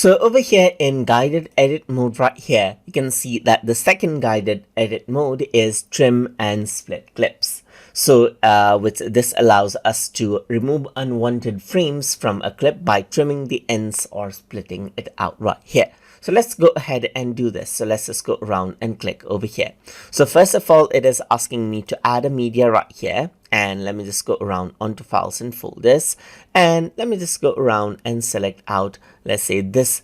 So over here in guided edit mode right here, you can see that the second guided edit mode is trim and split clips. So which this allows us to remove unwanted frames from a clip by trimming the ends or splitting it out right here. So let's go ahead and do this. So let's just go around and click over here. So first of all, it is asking me to add a media right here. And let me just go around onto files and folders. And let me just go around and select out, let's say this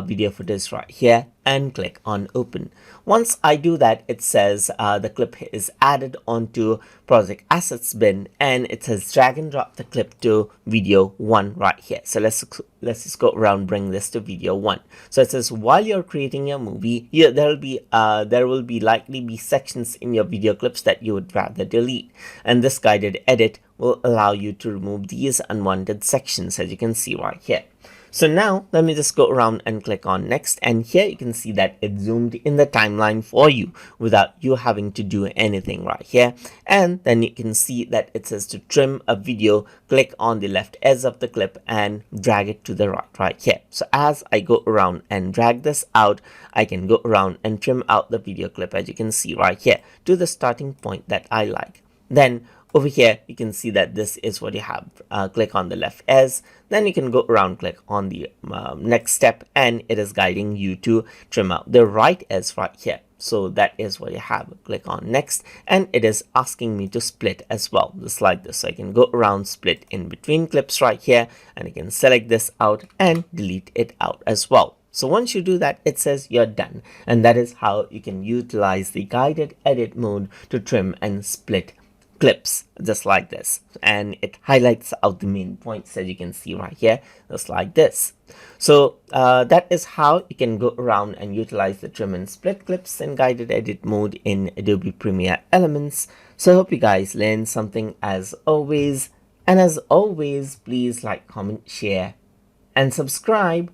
video footage right here and click on open. Once I do that, it says the clip is added onto project assets bin, and it says drag and drop the clip to video 1 right here. So let's just go around, bring this to video 1. So it says while you're creating your movie, there will be likely be sections in your video clips that you would rather delete, and this guided edit will allow you to remove these unwanted sections, as you can see right here. So now let me just go around and click on next, and here you can see that it zoomed in the timeline for you without you having to do anything right here. And then you can see that it says to trim a video, click on the left edge of the clip and drag it to the right here. So as I go around and drag this out, I can go around and trim out the video clip, as you can see right here, to the starting point that I like. Then over here, you can see that this is what you have. Click on the left edge, then you can go around, click on the next step, and it is guiding you to trim out the right edge right here. So that is what you have. Click on next, and it is asking me to split as well, just like this. So I can go around, split in between clips right here, and you can select this out and delete it out as well. So once you do that, it says you're done, and that is how you can utilize the guided edit mode to trim and split clips, just like this, and it highlights out the main points, as you can see right here, just like this. So that is how you can go around and utilize the trim and split clips in guided edit mode in Adobe Premiere Elements. So I hope you guys learned something as always, and as always, please like, comment, share and subscribe.